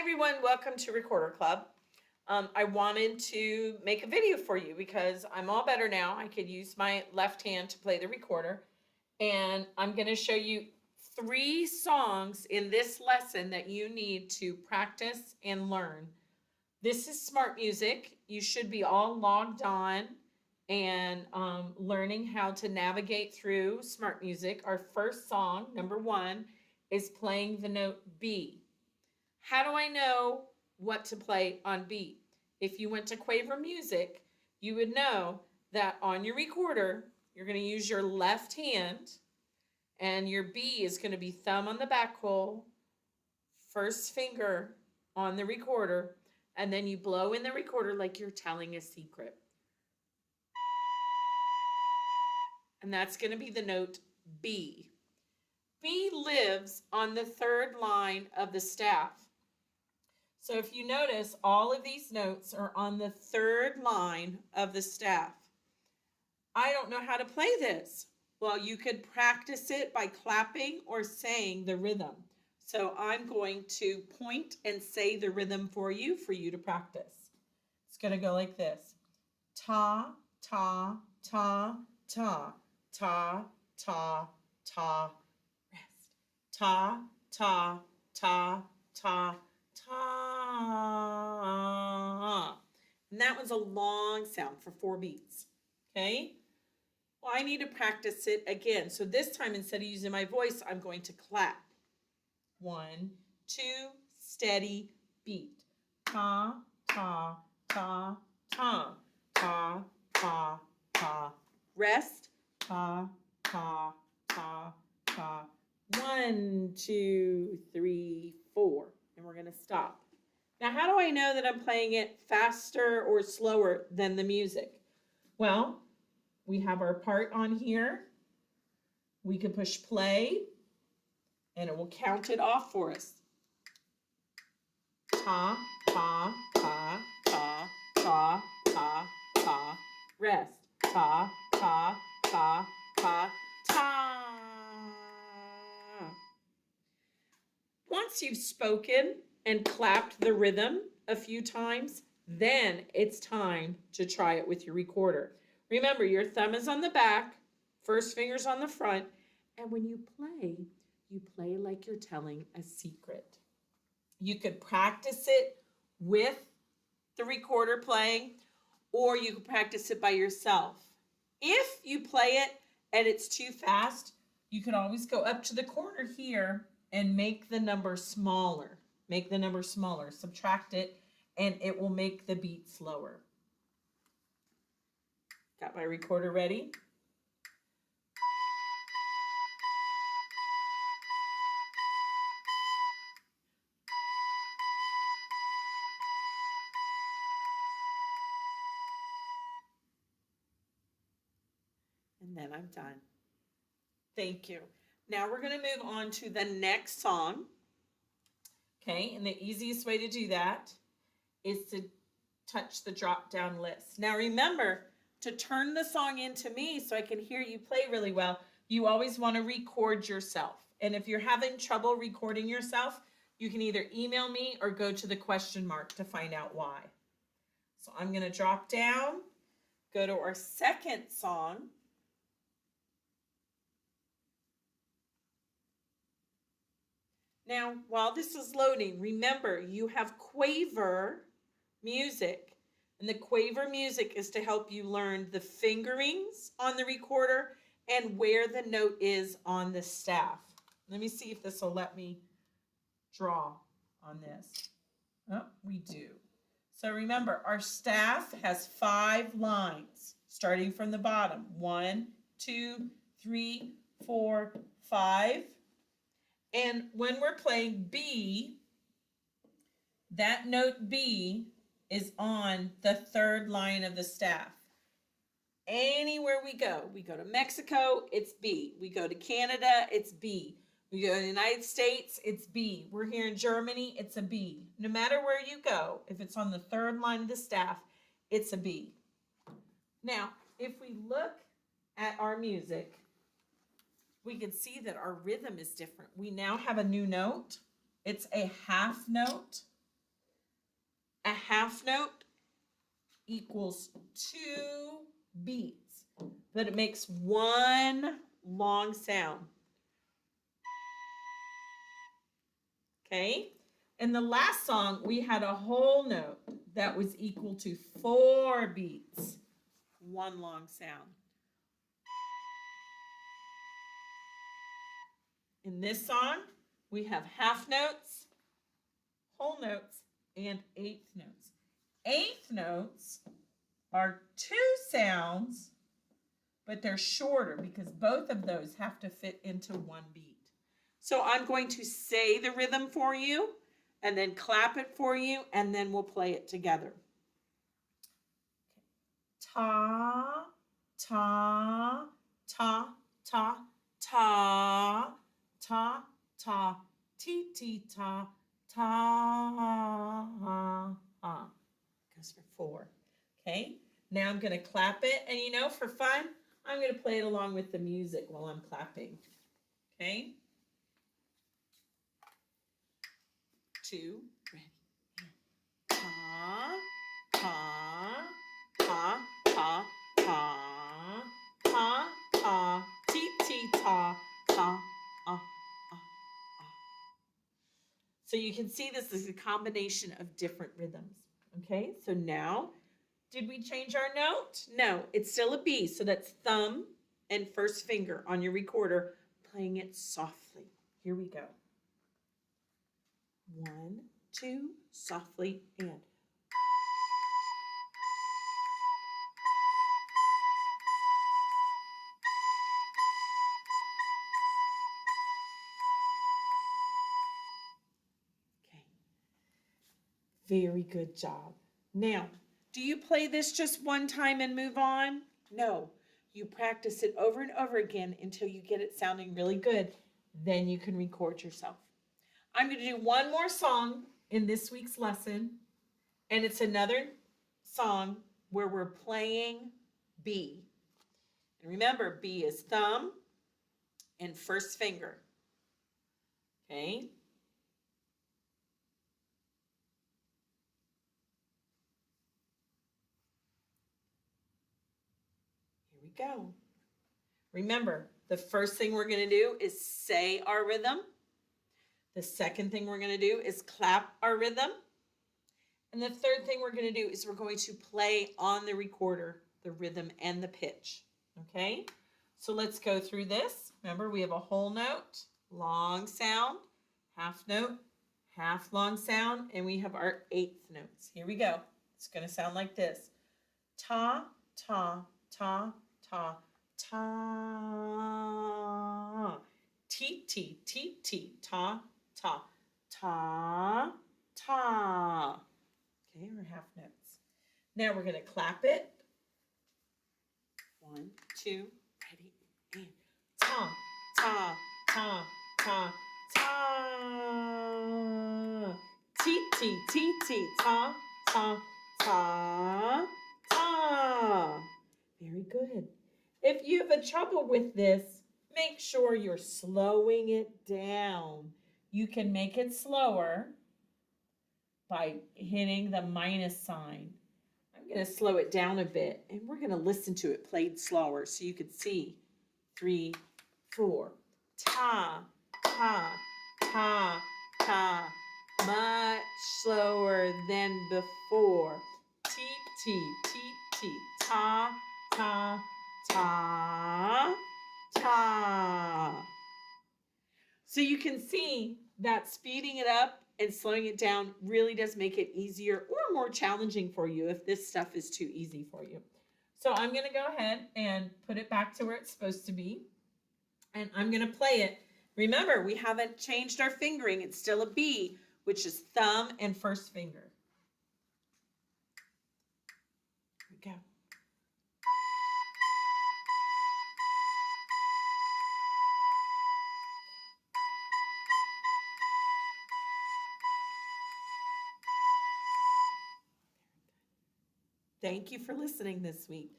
everyone, welcome to Recorder Club. I wanted to make a video for you because I'm all better now. I could use my left hand to play the recorder. And I'm going to show you 3 songs in this lesson that you need to practice and learn. This is Smartmusic. You should be all logged on and learning how to navigate through Smartmusic. Our first song, number 1, is playing the note B. How do I know what to play on B? If you went to Quaver Music, you would know that on your recorder, you're going to use your left hand, and your B is going to be thumb on the back hole, first finger on the recorder, and then you blow in the recorder like you're telling a secret. And that's going to be the note B. B lives on the 3rd line of the staff. So if you notice, all of these notes are on the 3rd line of the staff. I don't know how to play this. Well, you could practice it by clapping or saying the rhythm. So I'm going to point and say the rhythm for you to practice. It's going to go like this. Ta, ta, ta, ta, ta, ta, ta, rest. Ta, ta, ta, ta, ta. And that was a long sound for 4 beats. Okay? Well, I need to practice it again. So this time, instead of using my voice, I'm going to clap. 1, 2, steady, beat. Ta, ta, ta, ta, ta, ta, ta. Rest. Ta, ta, ta, ta. 1, 2, 3, 4. And we're going to stop. Now, how do I know that I'm playing it faster or slower than the music? Well, we have our part on here. We can push play, and it will count it off for us. Ta, ta, ta, ta, ta, ta, ta. Rest. Ta, ta, ta, ta, ta. Once you've spoken and clapped the rhythm a few times, then it's time to try it with your recorder. Remember, your thumb is on the back, first finger's on the front, and when you play like you're telling a secret. You could practice it with the recorder playing, or you could practice it by yourself. If you play it and it's too fast, you can always go up to the corner here and make the number smaller. Make the number smaller. Subtract it, and it will make the beat slower. Got my recorder ready? And then I'm done. Thank you. Now we're going to move on to the next song. Okay, and the easiest way to do that is to touch the drop-down list. Now remember, to turn the song into me so I can hear you play really well, you always want to record yourself. And if you're having trouble recording yourself, you can either email me or go to the question mark to find out why. So I'm going to drop down, go to our second song. Now, while this is loading, remember you have Quaver Music. And the Quaver Music is to help you learn the fingerings on the recorder and where the note is on the staff. Let me see if this will let me draw on this. Oh, we do. So remember, our staff has 5 lines, starting from the bottom. 1, 2, 3, 4, 5. And when we're playing B, that note B is on the 3rd line of the staff. Anywhere we go to Mexico, it's B. We go to Canada, it's B. We go to the United States, it's B. We're here in Germany, it's a B. No matter where you go, if it's on the 3rd line of the staff, it's a B. Now, if we look at our music, we can see that our rhythm is different. We now have a new note. It's a half note. A half note equals 2 beats, but it makes one long sound. Okay? In the last song, we had a whole note that was equal to 4 beats, one long sound. In this song, we have half notes, whole notes, and eighth notes. Eighth notes are 2 sounds, but they're shorter because both of those have to fit into one beat. So I'm going to say the rhythm for you and then clap it for you, and then we'll play it together. Ta, ta, ta, ta, ta, ta, ta, ti, ti, ta, ta, ha. Goes for 4. Okay, now I'm going to clap it, and you know, for fun, I'm going to play it along with the music while I'm clapping. Okay? 2, ready. Ta, ta, ta, ta, ta, ta, ta, ti, ti, ta, ta, So you can see this is a combination of different rhythms. Okay, so now, did we change our note? No, it's still a B, so that's thumb and first finger on your recorder, playing it softly. Here we go. 1, 2, softly, and. Okay. Very good job. Now, do you play this just one time and move on? No. You practice it over and over again until you get it sounding really good. Then you can record yourself. I'm going to do one more song in this week's lesson, and it's another song where we're playing B. And remember, B is thumb and first finger. Okay? Here we go. Remember, the first thing we're going to do is say our rhythm. The second thing we're going to do is clap our rhythm. And the third thing we're going to do is we're going to play on the recorder the rhythm and the pitch. Okay? So let's go through this. Remember, we have a whole note, long sound, half note, half long sound, and we have our eighth notes. Here we go. It's going to sound like this. Ta, ta, ta, ta, ta. Ti, ti, ti, ti, ta, ta, ta, ta. Okay, or half notes. Now we're going to clap it. 1, 2, ready, and ta, ta, ta, ta, ta. Ti, ti, ti, ti, ta, ta, ta, ta. Very good. If you have a trouble with this, make sure you're slowing it down. You can make it slower by hitting the minus sign. I'm going to slow it down a bit, and we're going to listen to it played slower so you can see. 3, 4. Ta, ta, ta, ta. Much slower than before. Ti, ti, ti, ti. Ta, ta, ta, ta. So you can see that speeding it up and slowing it down really does make it easier or more challenging for you if this stuff is too easy for you. So I'm going to go ahead and put it back to where it's supposed to be. And I'm going to play it. Remember, we haven't changed our fingering. It's still a B, which is thumb and first finger. Here we go. Thank you for listening this week.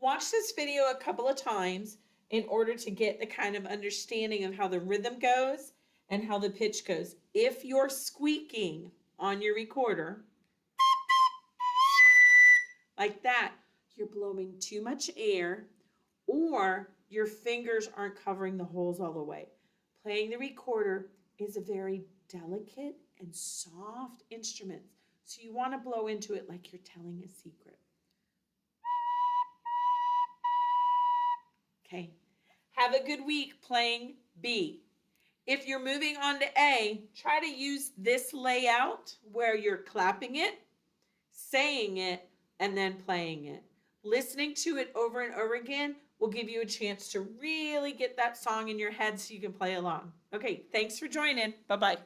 Watch this video a couple of times in order to get the kind of understanding of how the rhythm goes and how the pitch goes. If you're squeaking on your recorder, like that, you're blowing too much air or your fingers aren't covering the holes all the way. Playing the recorder is a very delicate and soft instrument. So you want to blow into it like you're telling a secret. Okay. Have a good week playing B. If you're moving on to A, try to use this layout where you're clapping it, saying it, and then playing it. Listening to it over and over again will give you a chance to really get that song in your head so you can play along. Okay, thanks for joining. Bye-bye.